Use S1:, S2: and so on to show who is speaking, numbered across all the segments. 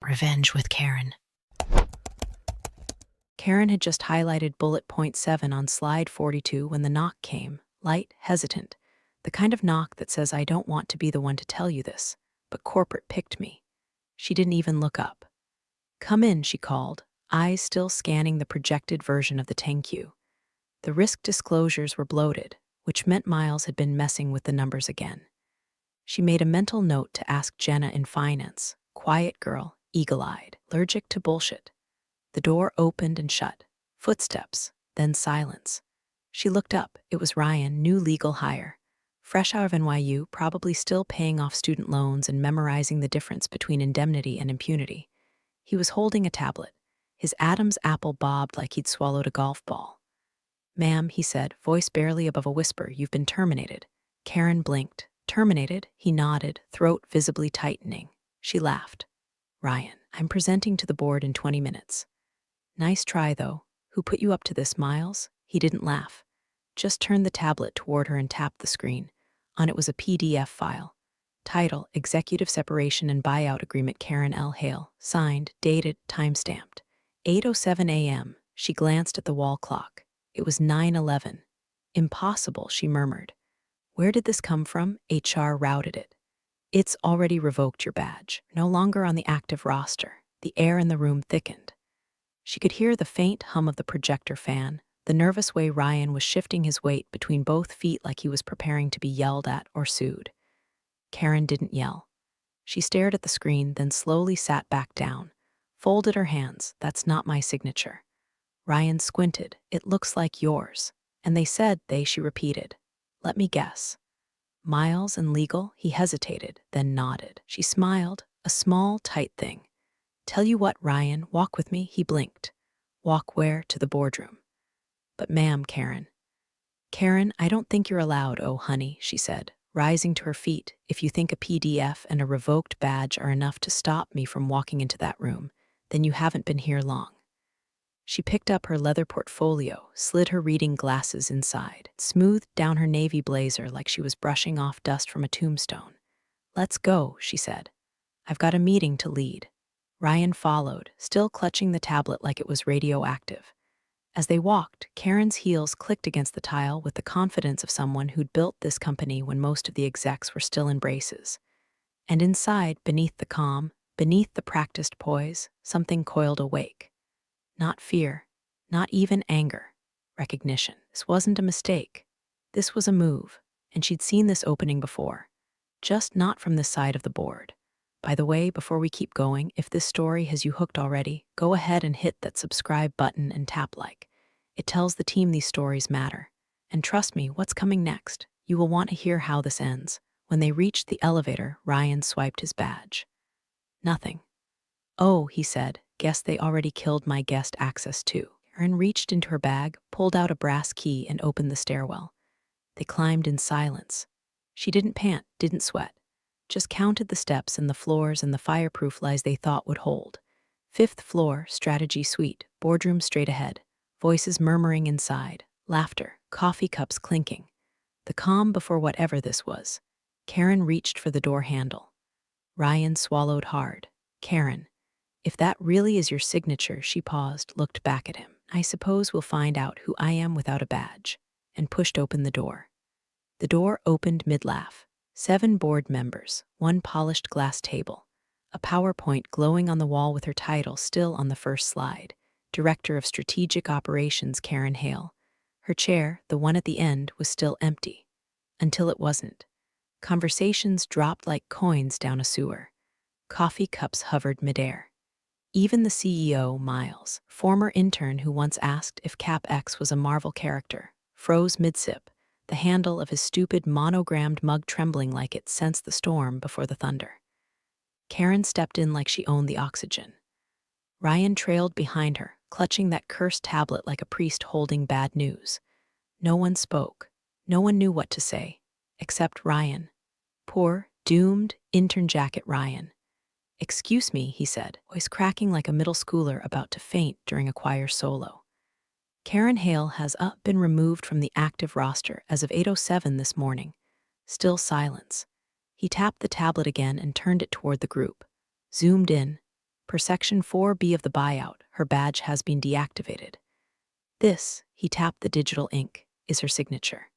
S1: Revenge with Karen.
S2: Karen had just highlighted bullet point 7 on slide 42 when the knock came, light, hesitant, the kind of knock that says, I don't want to be the one to tell you this, but corporate picked me. She didn't even look up. Come in, she called, eyes still scanning the projected version of the thank you. The risk disclosures were bloated, which meant Miles had been messing with the numbers again. She made a mental note to ask Jenna in finance, quiet girl, eagle-eyed, allergic to bullshit. The door opened and shut. Footsteps, then silence. She looked up. It was Ryan, new legal hire. Fresh out of NYU, probably still paying off student loans and memorizing the difference between indemnity and impunity. He was holding a tablet. His Adam's apple bobbed like he'd swallowed a golf ball. Ma'am, he said, voice barely above a whisper, you've been terminated. Karen blinked. Terminated? He nodded, throat visibly tightening. She laughed. Ryan, I'm presenting to the board in 20 minutes. Nice try, though. Who put you up to this, Miles? He didn't laugh. Just turned the tablet toward her and tapped the screen. On it was a PDF file. Title, Executive Separation and Buyout Agreement, Karen L. Hale. Signed, dated, time-stamped. 8:07 a.m. She glanced at the wall clock. It was 9:11. Impossible, she murmured. Where did this come from? HR routed it. It's already revoked your badge. No longer on the active roster. The air in the room thickened. She could hear the faint hum of the projector fan, the nervous way Ryan was shifting his weight between both feet like he was preparing to be yelled at or sued. Karen didn't yell. She stared at the screen, then slowly sat back down, folded her hands. That's not my signature. Ryan squinted. It looks like yours. And they said she repeated. Let me guess. Miles and legal? He hesitated, then nodded. She smiled, a small, tight thing. Tell you what, Ryan, walk with me, he blinked. Walk where? To the boardroom. But ma'am, Karen. Karen, I don't think you're allowed, oh honey, she said, rising to her feet. If you think a PDF and a revoked badge are enough to stop me from walking into that room, then you haven't been here long. She picked up her leather portfolio, slid her reading glasses inside, smoothed down her navy blazer like she was brushing off dust from a tombstone. Let's go, she said. I've got a meeting to lead. Ryan followed, still clutching the tablet like it was radioactive. As they walked, Karen's heels clicked against the tile with the confidence of someone who'd built this company when most of the execs were still in braces. And inside, beneath the calm, beneath the practiced poise, something coiled awake. Not fear, not even anger. Recognition. This wasn't a mistake. This was a move, and she'd seen this opening before. Just not from this side of the board. By the way, before we keep going, if this story has you hooked already, go ahead and hit that subscribe button and tap like. It tells the team these stories matter. And trust me, what's coming next? You will want to hear how this ends. When they reached the elevator, Ryan swiped his badge. Nothing. Oh, he said, guess they already killed my guest access too. Karen reached into her bag, pulled out a brass key, and opened the stairwell. They climbed in silence. She didn't pant, didn't sweat. Just counted the steps and the floors and the fireproof lies they thought would hold. 5th floor, strategy suite, boardroom straight ahead. Voices murmuring inside, laughter, coffee cups clinking. The calm before whatever this was. Karen reached for the door handle. Ryan swallowed hard. Karen, if that really is your signature, she paused, looked back at him. I suppose we'll find out who I am without a badge, and pushed open the door. The door opened mid-laugh. 7 board members, 1 polished glass table, a PowerPoint glowing on the wall with her title still on the first slide, Director of Strategic Operations Karen Hale. Her chair, the one at the end, was still empty. Until it wasn't. Conversations dropped like coins down a sewer. Coffee cups hovered midair. Even the CEO, Miles, former intern who once asked if CapX was a Marvel character, froze mid-sip, the handle of his stupid monogrammed mug trembling like it sensed the storm before the thunder. Karen stepped in like she owned the oxygen. Ryan trailed behind her, clutching that cursed tablet like a priest holding bad news. No one spoke. No one knew what to say, except Ryan. Poor, doomed, intern jacket Ryan. Excuse me, he said, voice cracking like a middle schooler about to faint during a choir solo. Karen Hale has been removed from the active roster as of 8:07 this morning. Still silence. He tapped the tablet again and turned it toward the group. Zoomed in. Per Section 4B of the buyout, her badge has been deactivated. This, he tapped the digital ink, is her signature.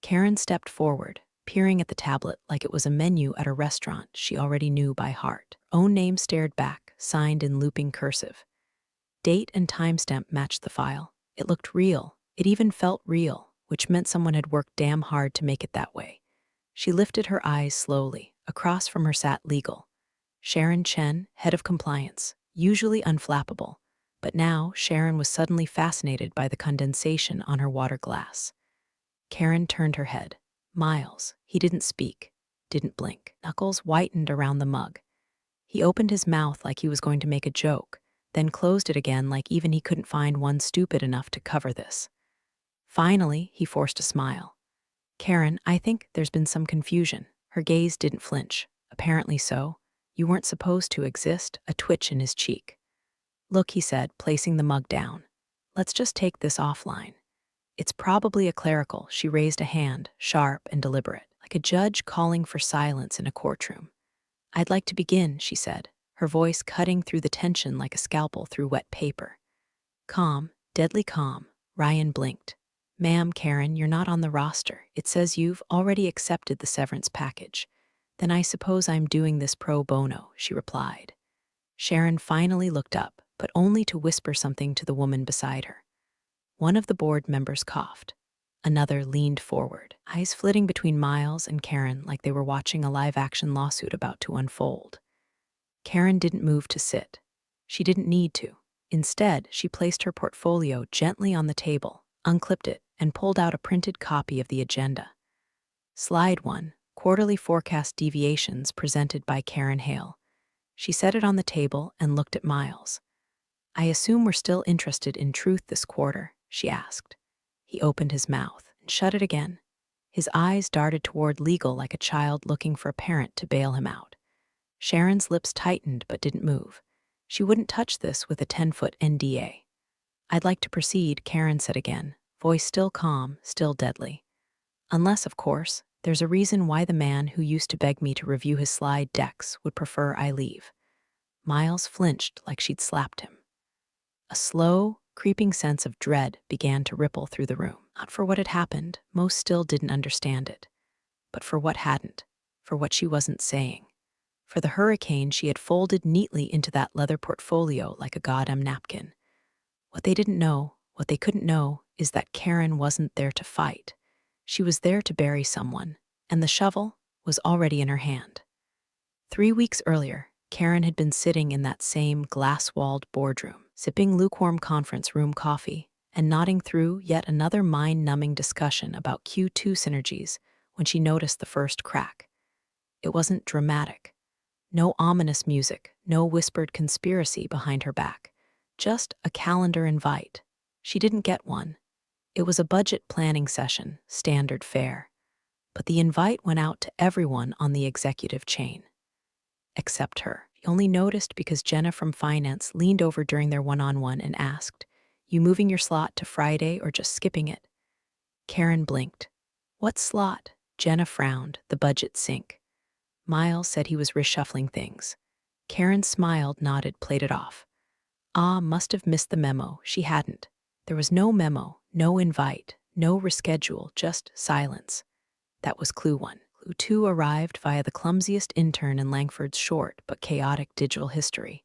S2: Karen stepped forward, peering at the tablet like it was a menu at a restaurant she already knew by heart. Her own name stared back, signed in looping cursive. Date and timestamp matched the file. It looked real. It even felt real, which meant someone had worked damn hard to make it that way. She lifted her eyes slowly. Across from her sat legal. Sharon Chen, head of compliance, usually unflappable, but now Sharon was suddenly fascinated by the condensation on her water glass. Karen turned her head. Miles. He didn't speak, didn't blink. Knuckles whitened around the mug. He opened his mouth like he was going to make a joke, then closed it again like even he couldn't find one stupid enough to cover this. Finally, he forced a smile. Karen, I think there's been some confusion. Her gaze didn't flinch. Apparently so. You weren't supposed to exist, a twitch in his cheek. Look, he said, placing the mug down. Let's just take this offline. It's probably a clerical. She raised a hand, sharp and deliberate, like a judge calling for silence in a courtroom. I'd like to begin, she said, her voice cutting through the tension like a scalpel through wet paper. Calm, deadly calm. Ryan blinked. Ma'am, Karen, you're not on the roster. It says you've already accepted the severance package. Then I suppose I'm doing this pro bono, she replied. Sharon finally looked up, but only to whisper something to the woman beside her. One of the board members coughed. Another leaned forward, eyes flitting between Miles and Karen like they were watching a live-action lawsuit about to unfold. Karen didn't move to sit. She didn't need to. Instead, she placed her portfolio gently on the table, unclipped it, and pulled out a printed copy of the agenda. Slide 1, Quarterly Forecast Deviations presented by Karen Hale. She set it on the table and looked at Miles. I assume we're still interested in truth this quarter, she asked. He opened his mouth and shut it again. His eyes darted toward legal like a child looking for a parent to bail him out. Sharon's lips tightened but didn't move. She wouldn't touch this with a 10-foot NDA. I'd like to proceed, Karen said again, voice still calm, still deadly. Unless, of course, there's a reason why the man who used to beg me to review his slide decks would prefer I leave. Miles flinched like she'd slapped him. A slow, creeping sense of dread began to ripple through the room. Not for what had happened, most still didn't understand it, but for what hadn't, for what she wasn't saying. For the hurricane she had folded neatly into that leather portfolio like a goddamn napkin. What they didn't know, what they couldn't know, is that Karen wasn't there to fight. She was there to bury someone, and the shovel was already in her hand. 3 weeks earlier, Karen had been sitting in that same glass-walled boardroom, sipping lukewarm conference room coffee and nodding through yet another mind-numbing discussion about Q2 synergies when she noticed the first crack. It wasn't dramatic. No ominous music, no whispered conspiracy behind her back. Just a calendar invite. She didn't get one. It was a budget planning session, standard fare. But the invite went out to everyone on the executive chain. Except her. She only noticed because Jenna from finance leaned over during their one-on-one and asked, You moving your slot to Friday or just skipping it? Karen blinked. What slot? Jenna frowned, the budget sync. Miles said he was reshuffling things. Karen smiled, nodded, played it off. Must have missed the memo. She hadn't. There was no memo, no invite, no reschedule, just silence. That was clue 1. Clue 2 arrived via the clumsiest intern in Langford's short but chaotic digital history.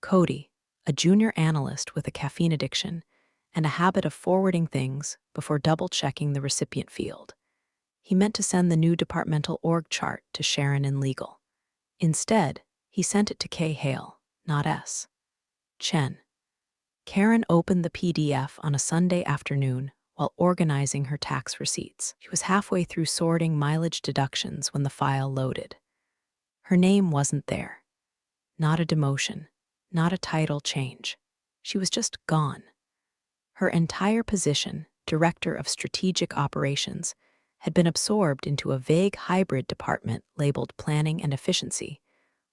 S2: Cody, a junior analyst with a caffeine addiction and a habit of forwarding things before double-checking the recipient field. He meant to send the new departmental org chart to Sharon in legal. Instead, he sent it to K. Hale, not S. Chen. Karen opened the PDF on a Sunday afternoon while organizing her tax receipts. She was halfway through sorting mileage deductions when the file loaded. Her name wasn't there. Not a demotion, not a title change. She was just gone. Her entire position, Director of Strategic Operations, had been absorbed into a vague hybrid department labeled Planning and Efficiency,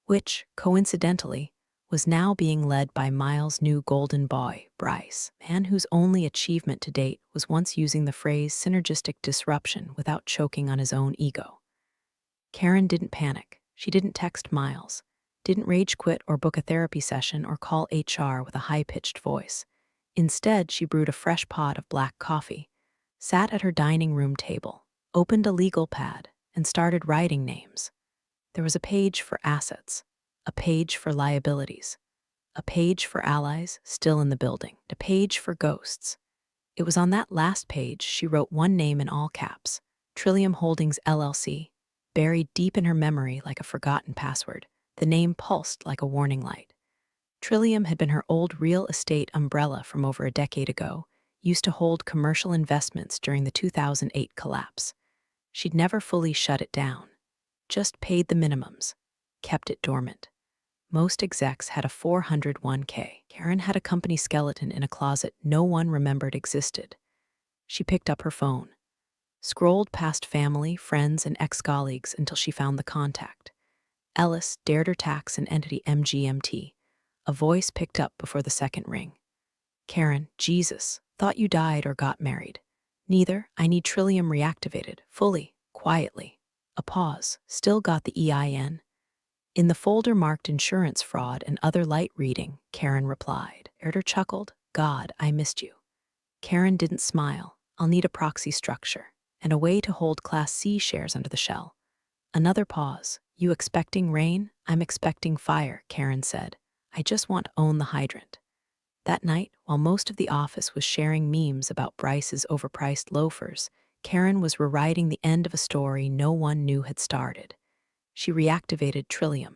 S2: which, coincidentally, was now being led by Miles' new golden boy, Bryce, a man whose only achievement to date was once using the phrase synergistic disruption without choking on his own ego. Karen didn't panic. She didn't text Miles, didn't rage quit or book a therapy session or call HR with a high-pitched voice. Instead, she brewed a fresh pot of black coffee, sat at her dining room table, opened a legal pad, and started writing names. There was a page for assets, a page for liabilities, a page for allies still in the building, a page for ghosts. It was on that last page she wrote one name in all caps, Trillium Holdings LLC, buried deep in her memory like a forgotten password. The name pulsed like a warning light. Trillium had been her old real estate umbrella from over a decade ago, used to hold commercial investments during the 2008 collapse. She'd never fully shut it down, just paid the minimums, kept it dormant. Most execs had a 401k. Karen had a company skeleton in a closet no one remembered existed. She picked up her phone, scrolled past family, friends, and ex-colleagues until she found the contact. Ellis, Dare Tax and Entity MGMT. A voice picked up before the second ring. Karen, Jesus, thought you died or got married. Neither. I need Trillium reactivated, fully, quietly. A pause. Still got the EIN. In the folder marked insurance fraud and other light reading, Karen replied. Erder chuckled. God, I missed you. Karen didn't smile. I'll need a proxy structure and a way to hold Class C shares under the shell. Another pause. You expecting rain? I'm expecting fire, Karen said. I just want to own the hydrant. That night, while most of the office was sharing memes about Bryce's overpriced loafers, Karen was rewriting the end of a story no one knew had started. She reactivated Trillium.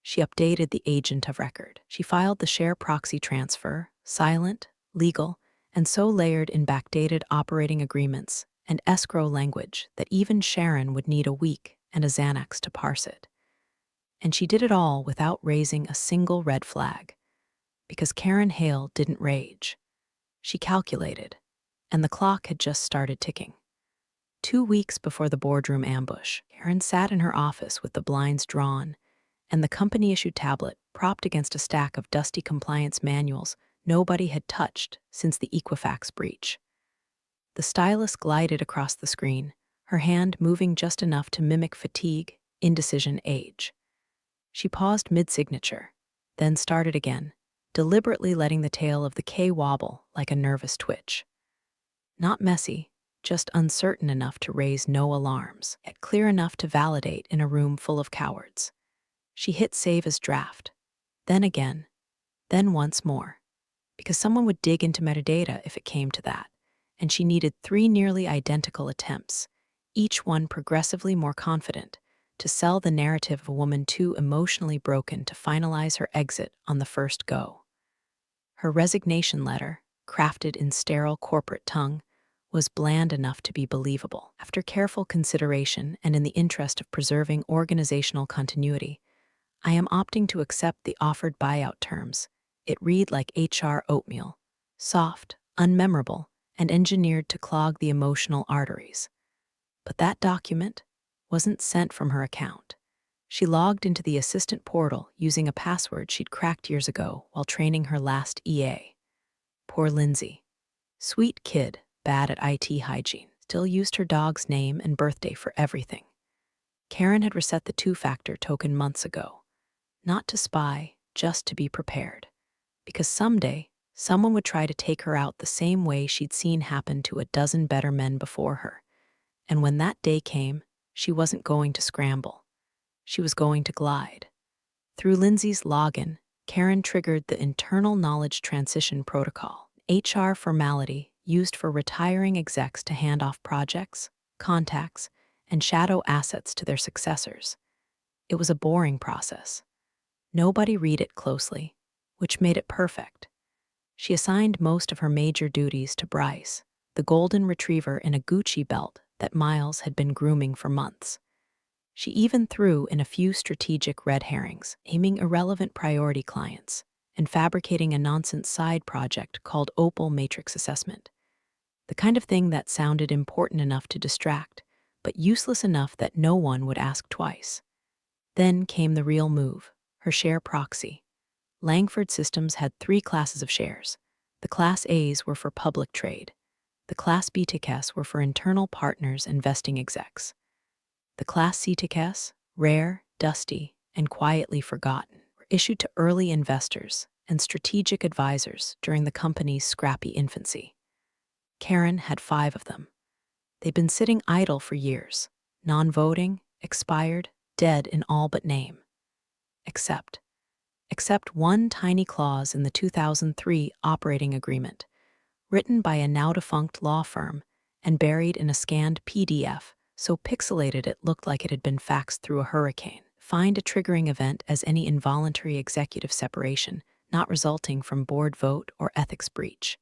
S2: She updated the agent of record. She filed the share proxy transfer, silent, legal, and so layered in backdated operating agreements and escrow language that even Sharon would need a week and a Xanax to parse it. And she did it all without raising a single red flag. Because Karen Hale didn't rage. She calculated, and the clock had just started ticking. 2 weeks before the boardroom ambush, Karen sat in her office with the blinds drawn and the company-issued tablet propped against a stack of dusty compliance manuals nobody had touched since the Equifax breach. The stylus glided across the screen, her hand moving just enough to mimic fatigue, indecision, age. She paused mid-signature, then started again, deliberately letting the tail of the K wobble like a nervous twitch. Not messy, just uncertain enough to raise no alarms, yet clear enough to validate in a room full of cowards. She hit save as draft, then again, then once more, because someone would dig into metadata if it came to that, and she needed 3 nearly identical attempts, each one progressively more confident, to sell the narrative of a woman too emotionally broken to finalize her exit on the first go. Her resignation letter, crafted in sterile corporate tongue, was bland enough to be believable. After careful consideration and in the interest of preserving organizational continuity, I am opting to accept the offered buyout terms. It read like HR oatmeal, soft, unmemorable, and engineered to clog the emotional arteries. But that document wasn't sent from her account. She logged into the assistant portal using a password she'd cracked years ago while training her last EA. Poor Lindsay. Sweet kid, bad at IT hygiene, still used her dog's name and birthday for everything. Karen had reset the 2-factor token months ago. Not to spy, just to be prepared. Because someday, someone would try to take her out the same way she'd seen happen to a dozen better men before her. And when that day came, she wasn't going to scramble. She was going to glide. Through Lindsay's login, Karen triggered the internal knowledge transition protocol, HR formality used for retiring execs to hand off projects, contacts, and shadow assets to their successors. It was a boring process. Nobody read it closely, which made it perfect. She assigned most of her major duties to Bryce, the golden retriever in a Gucci belt that Miles had been grooming for months. She even threw in a few strategic red herrings, aiming irrelevant priority clients, and fabricating a nonsense side project called Opal Matrix Assessment. The kind of thing that sounded important enough to distract, but useless enough that no one would ask twice. Then came the real move, her share proxy. Langford Systems had 3 classes of shares. The Class A's were for public trade. The Class B tickets were for internal partners and vesting execs. The Class C tickets, rare, dusty, and quietly forgotten. issued to early investors and strategic advisors during the company's scrappy infancy. Karen had 5 of them. They'd been sitting idle for years, non-voting, expired, dead in all but name. Except one tiny clause in the 2003 operating agreement, written by a now-defunct law firm and buried in a scanned PDF so pixelated it looked like it had been faxed through a hurricane. Find a triggering event as any involuntary executive separation not resulting from board vote or ethics breach,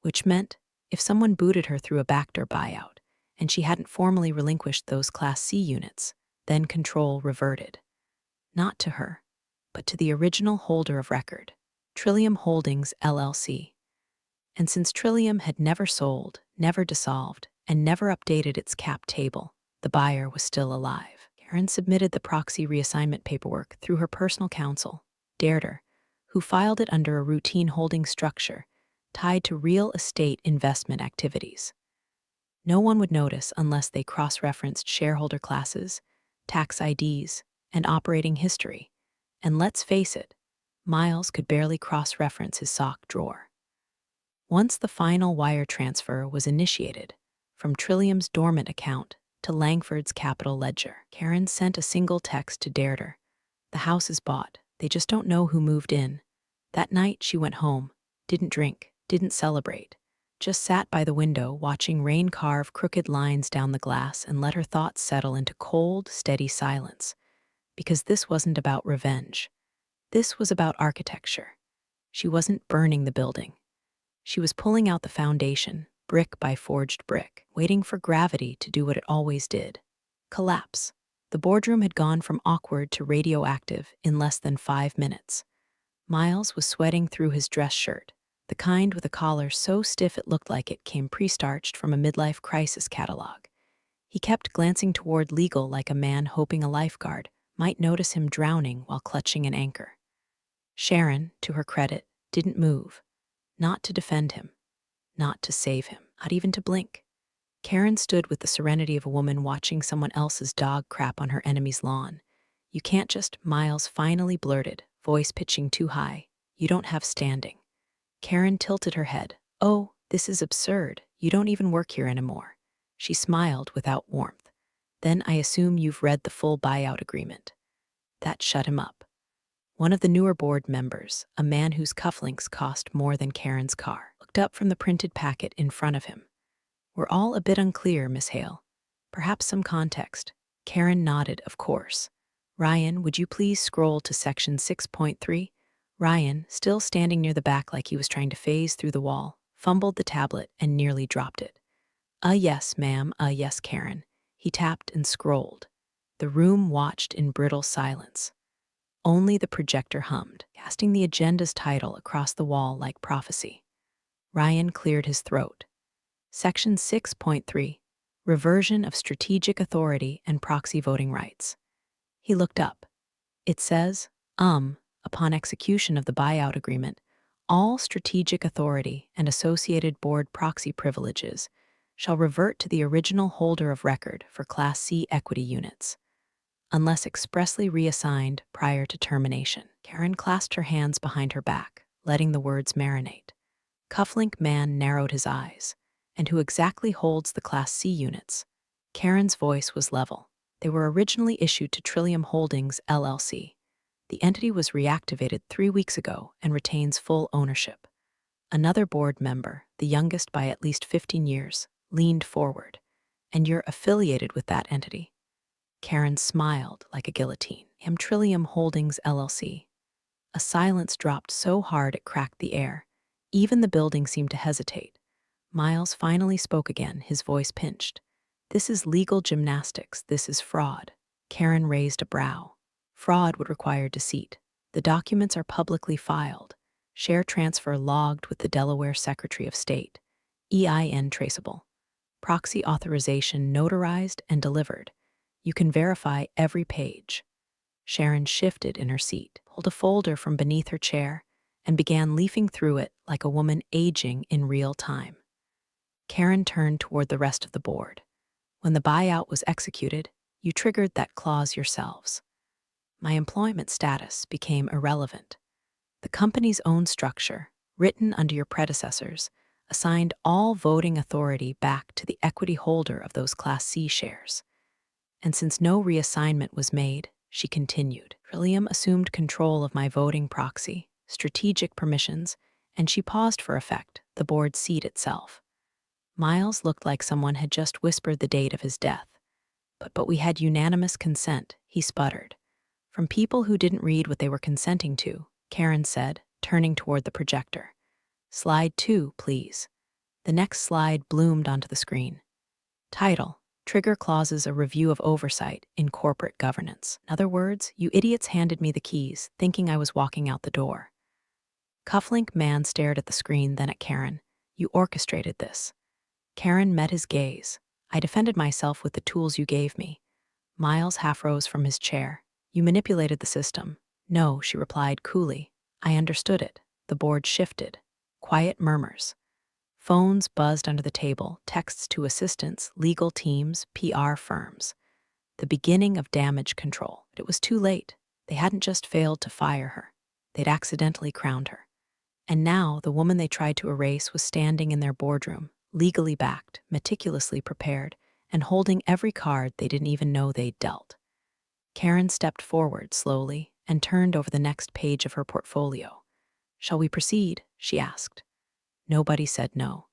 S2: which meant if someone booted her through a backdoor buyout and she hadn't formally relinquished those Class C units, then control reverted. Not to her, but to the original holder of record, Trillium Holdings, LLC. And since Trillium had never sold, never dissolved, and never updated its cap table, the buyer was still alive. Karen submitted the proxy reassignment paperwork through her personal counsel, Darder, who filed it under a routine holding structure tied to real estate investment activities. No one would notice unless they cross-referenced shareholder classes, tax IDs, and operating history. And let's face it, Miles could barely cross-reference his sock drawer. Once the final wire transfer was initiated, from Trillium's dormant account to Langford's capital ledger, Karen sent a single text to Darder. The house is bought. They just don't know who moved in. That night she went home, didn't drink, didn't celebrate, just sat by the window watching rain carve crooked lines down the glass and let her thoughts settle into cold, steady silence. Because this wasn't about revenge. This was about architecture. She wasn't burning the building. She was pulling out the foundation, brick by forged brick, waiting for gravity to do what it always did. Collapse. The boardroom had gone from awkward to radioactive in less than 5 minutes. Miles was sweating through his dress shirt, the kind with a collar so stiff it looked like it came pre-starched from a midlife crisis catalog. He kept glancing toward legal like a man hoping a lifeguard might notice him drowning while clutching an anchor. Sharon, to her credit, didn't move. Not to defend him. Not to save him. Not even to blink. Karen stood with the serenity of a woman watching someone else's dog crap on her enemy's lawn. You can't just, Miles finally blurted, voice pitching too high. You don't have standing. Karen tilted her head. Oh, this is absurd. You don't even work here anymore. She smiled without warmth. Then I assume you've read the full buyout agreement. That shut him up. One of the newer board members, a man whose cufflinks cost more than Karen's car, looked up from the printed packet in front of him. We're all a bit unclear, Miss Hale. Perhaps some context. Karen nodded, of course. Ryan, would you please scroll to section 6.3? Ryan, still standing near the back like he was trying to phase through the wall, fumbled the tablet and nearly dropped it. Yes, ma'am, yes, Karen. He tapped and scrolled. The room watched in brittle silence. Only the projector hummed, casting the agenda's title across the wall like prophecy. Ryan cleared his throat. Section 6.3, Reversion of Strategic Authority and Proxy Voting Rights. He looked up. It says, upon execution of the buyout agreement, all strategic authority and associated board proxy privileges shall revert to the original holder of record for Class C equity units, unless expressly reassigned prior to termination. Karen clasped her hands behind her back, letting the words marinate. Cufflink man narrowed his eyes. And who exactly holds the Class C units? Karen's voice was level. They were originally issued to Trillium Holdings, LLC. The entity was reactivated 3 weeks ago and retains full ownership. Another board member, the youngest by at least 15 years, leaned forward. And you're affiliated with that entity? Karen smiled like a guillotine. Trillium Holdings, LLC. A silence dropped so hard it cracked the air. Even the building seemed to hesitate. Miles finally spoke again, his voice pinched. This is legal gymnastics. This is fraud. Karen raised a brow. Fraud would require deceit. The documents are publicly filed. Share transfer logged with the Delaware Secretary of State. EIN traceable. Proxy authorization notarized and delivered. You can verify every page. Sharon shifted in her seat, pulled a folder from beneath her chair, and began leafing through it like a woman aging in real time. Karen turned toward the rest of the board. When the buyout was executed, you triggered that clause yourselves. My employment status became irrelevant. The company's own structure, written under your predecessors, assigned all voting authority back to the equity holder of those Class C shares. And since no reassignment was made, she continued. Trillium assumed control of my voting proxy, strategic permissions, and she paused for effect, the board seat itself. Miles looked like someone had just whispered the date of his death. But we had unanimous consent, he sputtered. From people who didn't read what they were consenting to, Karen said, turning toward the projector. Slide 2, please. The next slide bloomed onto the screen. Title: Trigger Clauses, a Review of Oversight in Corporate Governance. In other words, you idiots handed me the keys, thinking I was walking out the door. Cufflink man stared at the screen, then at Karen. You orchestrated this. Karen met his gaze. I defended myself with the tools you gave me. Miles half rose from his chair. You manipulated the system. No, she replied coolly. I understood it. The board shifted. Quiet murmurs. Phones buzzed under the table, texts to assistants, legal teams, PR firms. The beginning of damage control. It was too late. They hadn't just failed to fire her. They'd accidentally crowned her. And now the woman they tried to erase was standing in their boardroom, legally backed, meticulously prepared, and holding every card they didn't even know they'd dealt. Karen stepped forward slowly and turned over the next page of her portfolio. Shall we proceed? She asked. Nobody said no.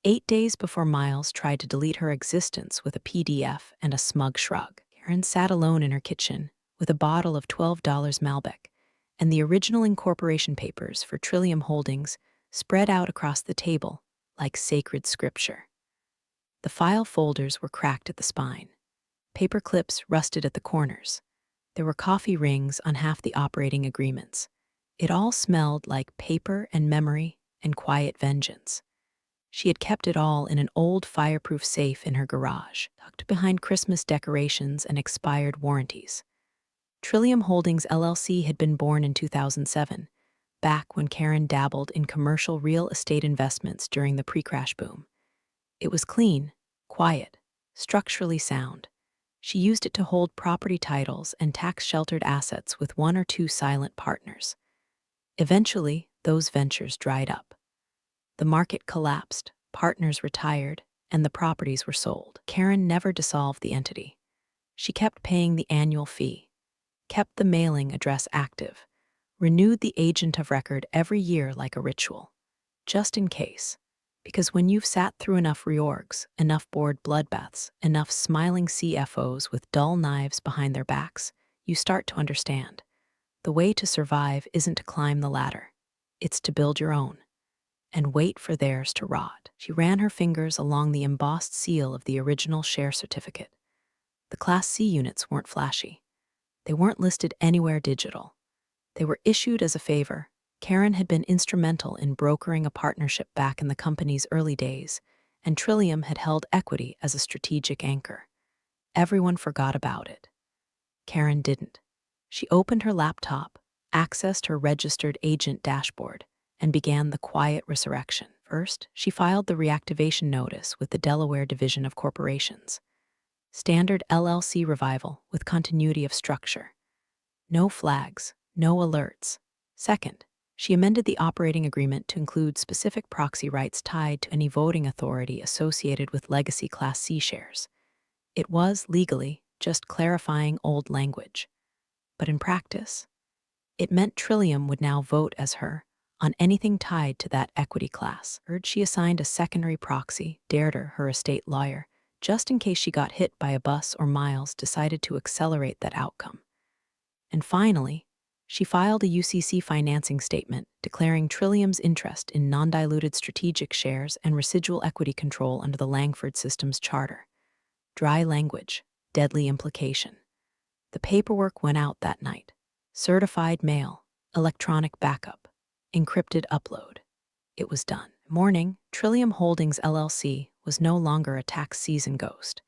S2: 8 days before Miles tried to delete her existence with a PDF and a smug shrug, Karen sat alone in her kitchen with a bottle of $12 Malbec and the original incorporation papers for Trillium Holdings spread out across the table like sacred scripture. The file folders were cracked at the spine. Paper clips rusted at the corners. There were coffee rings on half the operating agreements. It all smelled like paper and memory and quiet vengeance. She had kept it all in an old fireproof safe in her garage, tucked behind Christmas decorations and expired warranties. Trillium Holdings LLC had been born in 2007, back when Karen dabbled in commercial real estate investments during the pre-crash boom. It was clean, quiet, structurally sound. She used it to hold property titles and tax-sheltered assets with 1 or 2 silent partners. Eventually, those ventures dried up. The market collapsed, partners retired, and the properties were sold. Karen never dissolved the entity. She kept paying the annual fee, kept the mailing address active, renewed the agent of record every year like a ritual, just in case. Because when you've sat through enough reorgs, enough board bloodbaths, enough smiling CFOs with dull knives behind their backs, you start to understand. The way to survive isn't to climb the ladder. It's to build your own and wait for theirs to rot. She ran her fingers along the embossed seal of the original share certificate. The Class C units weren't flashy. They weren't listed anywhere digital. They were issued as a favor. Karen had been instrumental in brokering a partnership back in the company's early days, and Trillium had held equity as a strategic anchor. Everyone forgot about it. Karen didn't. She opened her laptop, accessed her registered agent dashboard, and began the quiet resurrection. First, she filed the reactivation notice with the Delaware Division of Corporations. Standard LLC revival with continuity of structure. No flags, no alerts. Second, she amended the operating agreement to include specific proxy rights tied to any voting authority associated with legacy Class C shares. It was, legally, just clarifying old language. But in practice, it meant Trillium would now vote as her on anything tied to that equity class. She assigned a secondary proxy, Dareder, her estate lawyer, just in case she got hit by a bus or Miles decided to accelerate that outcome. And finally, she filed a UCC financing statement declaring Trillium's interest in non-diluted strategic shares and residual equity control under the Langford Systems Charter. Dry language, deadly implication. The paperwork went out that night. Certified mail, electronic backup, encrypted upload. It was done. Morning, Trillium Holdings LLC was no longer a tax season ghost.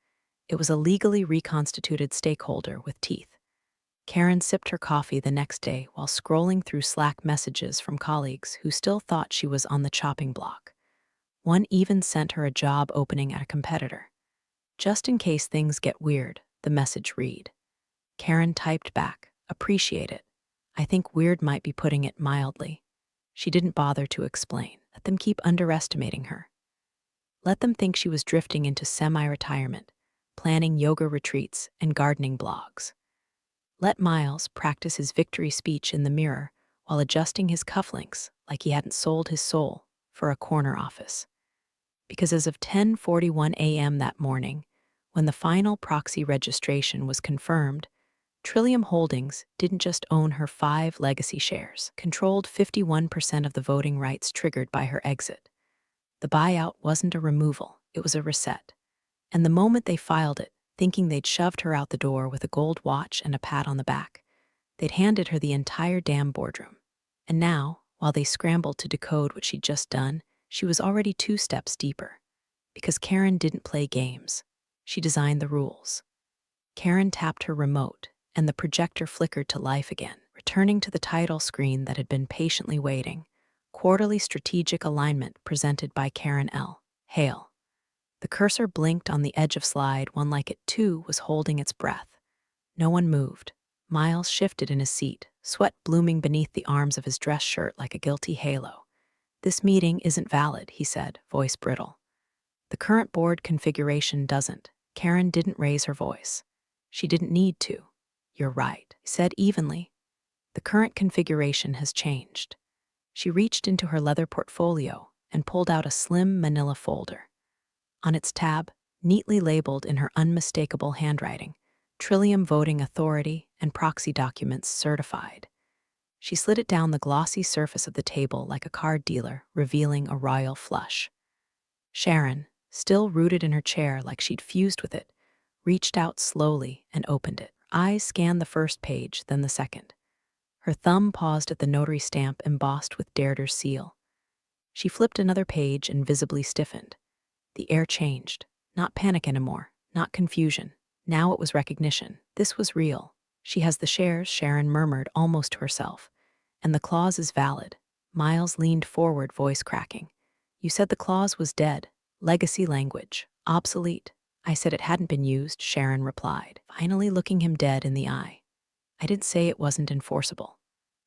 S2: It was a legally reconstituted stakeholder with teeth. Karen sipped her coffee the next day while scrolling through Slack messages from colleagues who still thought she was on the chopping block. One even sent her a job opening at a competitor. Just in case things get weird, the message read. Karen typed back, Appreciate it. I think weird might be putting it mildly. She didn't bother to explain. Let them keep underestimating her. Let them think she was drifting into semi-retirement, planning yoga retreats and gardening blogs. Let Miles practice his victory speech in the mirror while adjusting his cufflinks like he hadn't sold his soul for a corner office. Because as of 10:41 a.m. that morning, when the final proxy registration was confirmed, Trillium Holdings didn't just own her 5 legacy shares, controlled 51% of the voting rights triggered by her exit. The buyout wasn't a removal, it was a reset. And the moment they filed it, thinking they'd shoved her out the door with a gold watch and a pat on the back, they'd handed her the entire damn boardroom. And now, while they scrambled to decode what she'd just done, she was already 2 steps deeper. Because Karen didn't play games. She designed the rules. Karen tapped her remote, and the projector flickered to life again, returning to the title screen that had been patiently waiting. Quarterly Strategic Alignment presented by Karen L. Hale. The cursor blinked on the edge of slide 1 like it too was holding its breath. No one moved. Miles shifted in his seat, sweat blooming beneath the arms of his dress shirt like a guilty halo. This meeting isn't valid, he said, voice brittle. The current board configuration doesn't. Karen didn't raise her voice. She didn't need to. You're right, he said evenly. The current configuration has changed. She reached into her leather portfolio and pulled out a slim manila folder. On its tab, neatly labeled in her unmistakable handwriting, Trillium Voting Authority and Proxy Documents Certified. She slid it down the glossy surface of the table like a card dealer, revealing a royal flush. Sharon, still rooted in her chair like she'd fused with it, reached out slowly and opened it. Eyes scanned the first page, then the second. Her thumb paused at the notary stamp embossed with Derder's seal. She flipped another page and visibly stiffened. The air changed. Not panic anymore, not confusion. Now it was recognition. This was real. She has the shares, Sharon murmured almost to herself. And the clause is valid. Miles leaned forward, voice cracking. You said the clause was dead. Legacy language. Obsolete. I said it hadn't been used, Sharon replied, finally looking him dead in the eye. I didn't say it wasn't enforceable.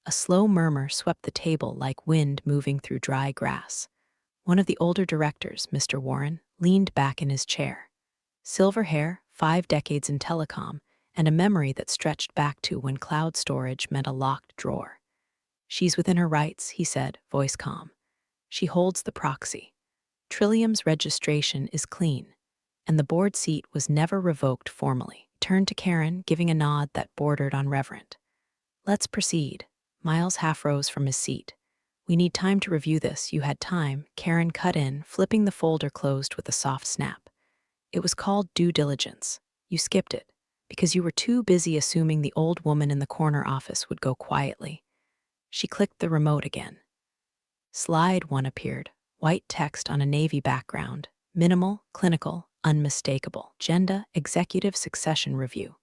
S2: A slow murmur swept the table like wind moving through dry grass. One of the older directors, Mr. Warren, leaned back in his chair. Silver hair, 5 decades in telecom, and a memory that stretched back to when cloud storage meant a locked drawer. She's within her rights, he said, voice calm. She holds the proxy. Trillium's registration is clean, and the board seat was never revoked formally. Turned to Karen, giving a nod that bordered on reverent. Let's proceed. Miles half rose from his seat. We need time to review this. You had time, Karen cut in, flipping the folder closed with a soft snap. It was called due diligence. You skipped it, because you were too busy assuming the old woman in the corner office would go quietly. She clicked the remote again. Slide 1 appeared, white text on a navy background, minimal, clinical, unmistakable. Agenda, Executive Succession Review.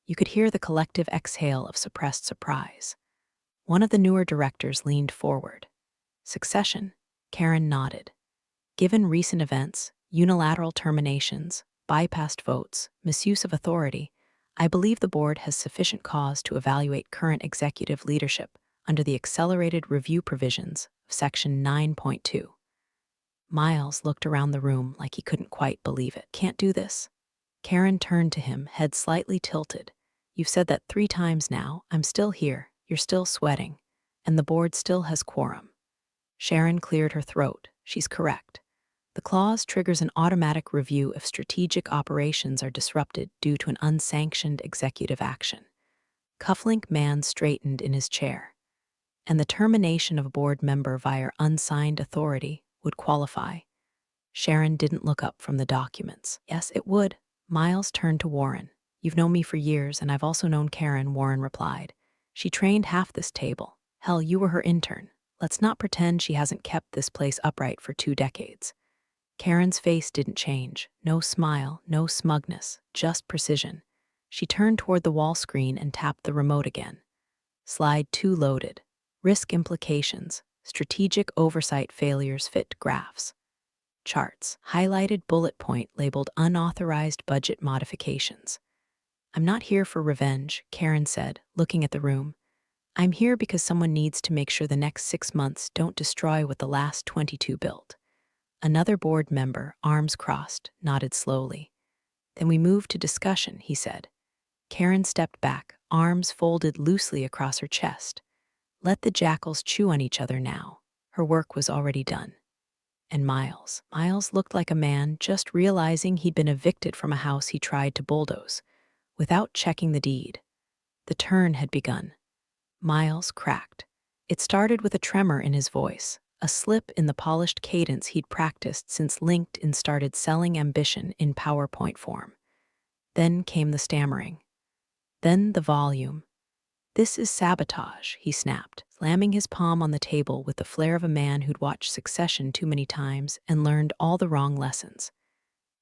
S2: You could hear the collective exhale of suppressed surprise. One of the newer directors leaned forward. Succession? Karen nodded. Given recent events, unilateral terminations, bypassed votes, misuse of authority, I believe the board has sufficient cause to evaluate current executive leadership under the accelerated review provisions of Section 9.2. Miles looked around the room like he couldn't quite believe it. Can't do this? Karen turned to him, head slightly tilted. You've said that 3 times now. I'm still here. You're still sweating. And the board still has quorum. Sharon cleared her throat. She's correct. The clause triggers an automatic review if strategic operations are disrupted due to an unsanctioned executive action. Cufflink man straightened in his chair. And the termination of a board member via unsigned authority would qualify. Sharon didn't look up from the documents. Yes, it would. Miles turned to Warren. You've known me for years, and I've also known Karen, Warren replied. She trained half this table. Hell, you were her intern. Let's not pretend she hasn't kept this place upright for 2 decades. Karen's face didn't change. No smile, no smugness, just precision. She turned toward the wall screen and tapped the remote again. Slide 2 loaded. Risk implications. Strategic oversight failures fit graphs. Charts. Highlighted bullet point labeled unauthorized budget modifications. I'm not here for revenge, Karen said, looking at the room. I'm here because someone needs to make sure the next 6 months don't destroy what the last 22 built. Another board member, arms crossed, nodded slowly. Then we moved to discussion, he said. Karen stepped back, arms folded loosely across her chest. Let the jackals chew on each other now. Her work was already done. And Miles looked like a man just realizing he'd been evicted from a house he tried to bulldoze, without checking the deed. The turn had begun. Miles cracked. It started with a tremor in his voice, a slip in the polished cadence he'd practiced since LinkedIn started selling ambition in PowerPoint form. Then came the stammering. Then the volume. This is sabotage, he snapped, slamming his palm on the table with the flair of a man who'd watched Succession too many times and learned all the wrong lessons.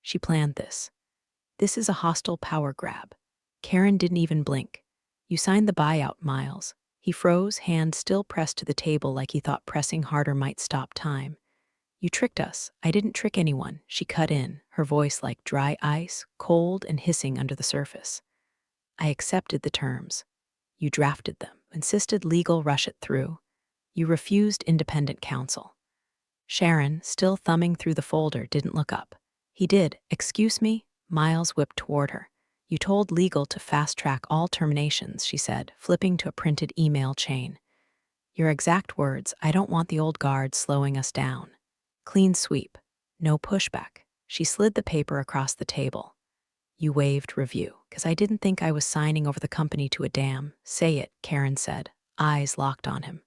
S2: She planned this. This is a hostile power grab. Karen didn't even blink. You signed the buyout, Miles. He froze, hand still pressed to the table like he thought pressing harder might stop time. You tricked us. I didn't trick anyone, she cut in, her voice like dry ice, cold and hissing under the surface. I accepted the terms. You drafted them, insisted legal rush it through. You refused independent counsel. Sharon, still thumbing through the folder, didn't look up. He did. Excuse me? Miles whipped toward her. You told legal to fast-track all terminations, she said, flipping to a printed email chain. Your exact words, I don't want the old guard slowing us down. Clean sweep. No pushback. She slid the paper across the table. You waived review, because I didn't think I was signing over the company to a dam. Say it, Karen said, eyes locked on him.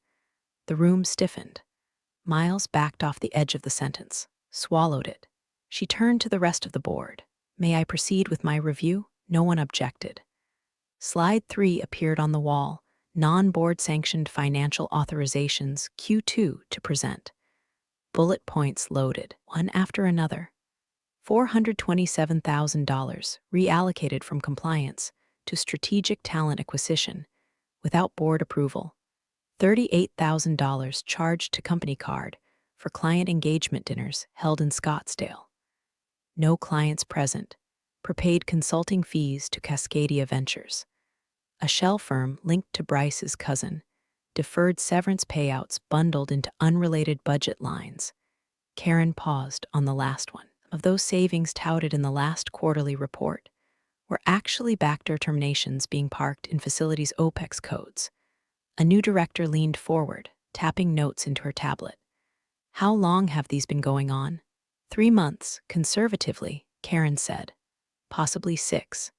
S2: The room stiffened. Miles backed off the edge of the sentence, swallowed it. She turned to the rest of the board. May I proceed with my review? No one objected. Slide 3 appeared on the wall, non-board sanctioned financial authorizations, Q2 to present. Bullet points loaded, one after another. $427,000 reallocated from compliance to strategic talent acquisition without board approval. $38,000 charged to company card for client engagement dinners held in Scottsdale. No clients present. Prepaid consulting fees to Cascadia Ventures. A shell firm linked to Bryce's cousin. Deferred severance payouts bundled into unrelated budget lines. Karen paused on the last one. Of those savings touted in the last quarterly report were actually backdoor terminations being parked in facilities' OPEX codes. A new director leaned forward, tapping notes into her tablet. How long have these been going on? 3 months, conservatively, Karen said. Possibly 6.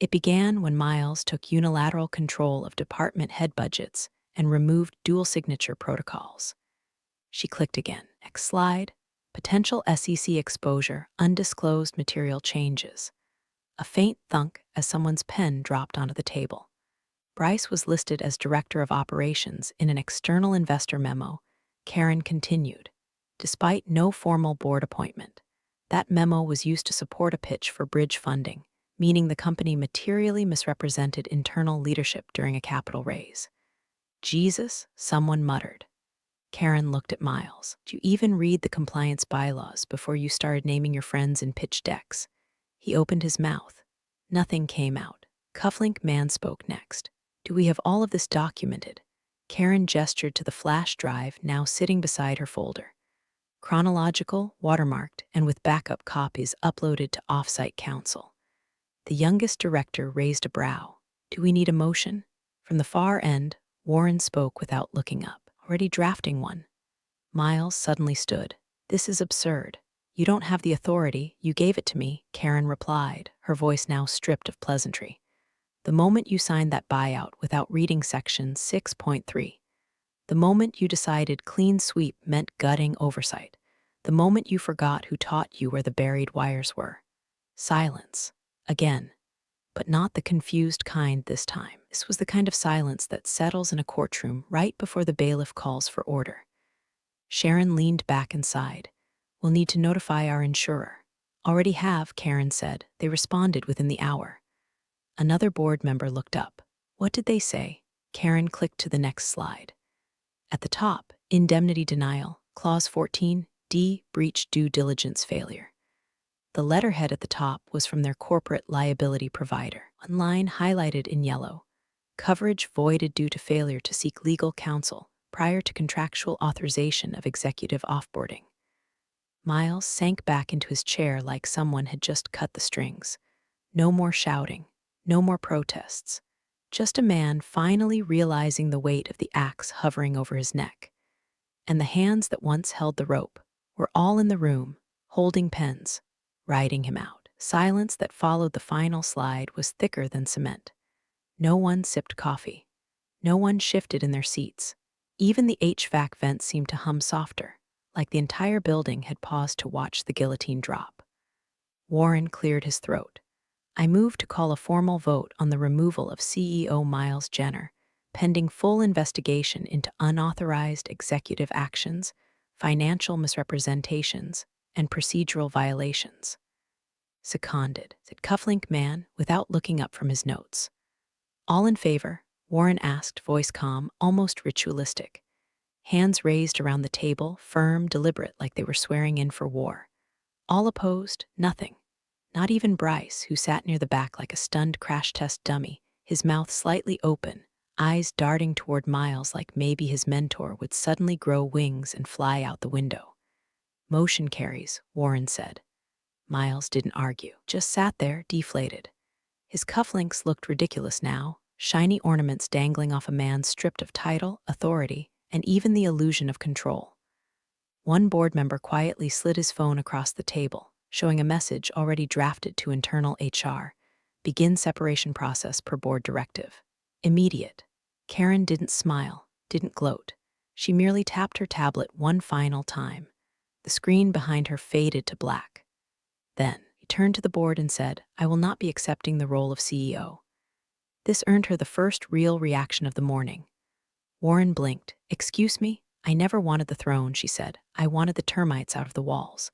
S2: It began when Miles took unilateral control of department head budgets and removed dual signature protocols. She clicked again. Next slide. Potential SEC exposure, undisclosed material changes. A faint thunk as someone's pen dropped onto the table. Bryce was listed as Director of Operations in an external investor memo. Karen continued. Despite no formal board appointment, that memo was used to support a pitch for bridge funding, meaning the company materially misrepresented internal leadership during a capital raise. Jesus, someone muttered. Karen looked at Miles. Did you even read the compliance bylaws before you started naming your friends in pitch decks? He opened his mouth. Nothing came out. Cufflink man spoke next. Do we have all of this documented? Karen gestured to the flash drive now sitting beside her folder. Chronological, watermarked, and with backup copies uploaded to off-site counsel. The youngest director raised a brow. Do we need a motion? From the far end, Warren spoke without looking up. Already drafting one. Miles suddenly stood. This is absurd. You don't have the authority. You gave it to me, Karen replied, her voice now stripped of pleasantry. The moment you signed that buyout without reading section 6.3. The moment you decided clean sweep meant gutting oversight. The moment you forgot who taught you where the buried wires were. Silence. Again. But not the confused kind this time. This was the kind of silence that settles in a courtroom right before the bailiff calls for order. Sharon leaned back and sighed. We'll need to notify our insurer. Already have, Karen said. They responded within the hour. Another board member looked up. What did they say? Karen clicked to the next slide. At the top, indemnity denial, clause 14, D, breach due diligence failure. The letterhead at the top was from their corporate liability provider. One line highlighted in yellow: coverage voided due to failure to seek legal counsel prior to contractual authorization of executive offboarding. Miles sank back into his chair like someone had just cut the strings. No more shouting, no more protests. Just a man finally realizing the weight of the axe hovering over his neck. And the hands that once held the rope were all in the room, holding pens, riding him out. Silence that followed the final slide was thicker than cement. No one sipped coffee. No one shifted in their seats. Even the HVAC vents seemed to hum softer, like the entire building had paused to watch the guillotine drop. Warren cleared his throat. I move to call a formal vote on the removal of CEO Miles Jenner, pending full investigation into unauthorized executive actions, financial misrepresentations, and procedural violations. Seconded, said Cufflink Man without looking up from his notes. All in favor? Warren asked, voice calm, almost ritualistic. Hands raised around the table, firm, deliberate, like they were swearing in for war. All opposed? Nothing. Not even Bryce, who sat near the back like a stunned crash test dummy, his mouth slightly open, eyes darting toward Miles like maybe his mentor would suddenly grow wings and fly out the window. Motion carries, Warren said. Miles didn't argue, just sat there, deflated. His cufflinks looked ridiculous now, shiny ornaments dangling off a man stripped of title, authority, and even the illusion of control. One board member quietly slid his phone across the table, showing a message already drafted to internal HR. Begin separation process per board directive. Immediate. Karen didn't smile, didn't gloat. She merely tapped her tablet one final time. The screen behind her faded to black. Then, he turned to the board and said, I will not be accepting the role of CEO. This earned her the first real reaction of the morning. Warren blinked. Excuse me? I never wanted the throne, she said. I wanted the termites out of the walls.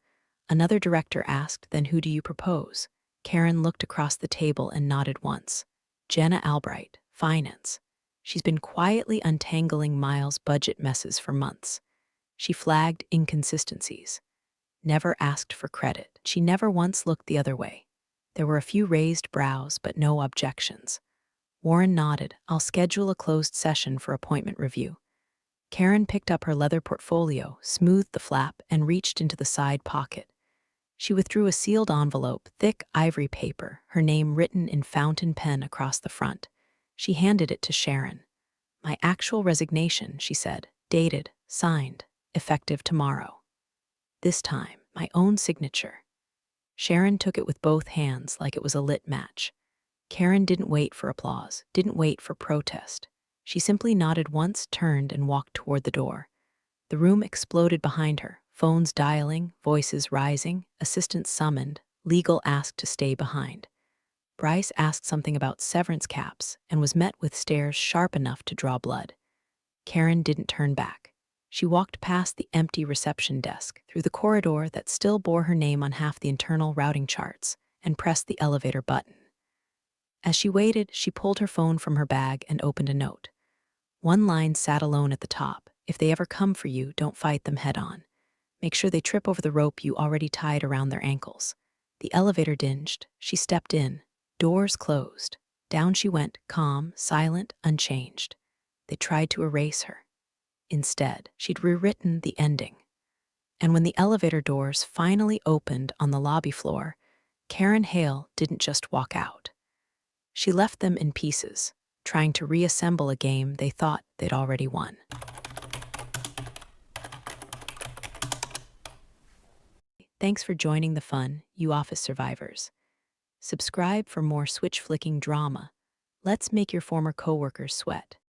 S2: Another director asked, then who do you propose? Karen looked across the table and nodded once. Jenna Albright, finance. She's been quietly untangling Miles' budget messes for months. She flagged inconsistencies. Never asked for credit. She never once looked the other way. There were a few raised brows, but no objections. Warren nodded. I'll schedule a closed session for appointment review. Karen picked up her leather portfolio, smoothed the flap, and reached into the side pocket. She withdrew a sealed envelope, thick ivory paper, her name written in fountain pen across the front. She handed it to Sharon. My actual resignation, she said, dated, signed, effective tomorrow. This time, my own signature. Sharon took it with both hands like it was a lit match. Karen didn't wait for applause, didn't wait for protest. She simply nodded once, turned, and walked toward the door. The room exploded behind her, phones dialing, voices rising, assistants summoned, legal asked to stay behind. Bryce asked something about severance caps and was met with stares sharp enough to draw blood. Karen didn't turn back. She walked past the empty reception desk, through the corridor that still bore her name on half the internal routing charts, and pressed the elevator button. As she waited, she pulled her phone from her bag and opened a note. One line sat alone at the top. If they ever come for you, don't fight them head on. Make sure they trip over the rope you already tied around their ankles. The elevator dinged. She stepped in. Doors closed. Down she went, calm, silent, unchanged. They tried to erase her. Instead, she'd rewritten the ending. And when the elevator doors finally opened on the lobby floor, Karen Hale didn't just walk out. She left them in pieces, trying to reassemble a game they thought they'd already won. Thanks for joining the fun, you office survivors. Subscribe for more switch-flicking drama. Let's make your former coworkers sweat.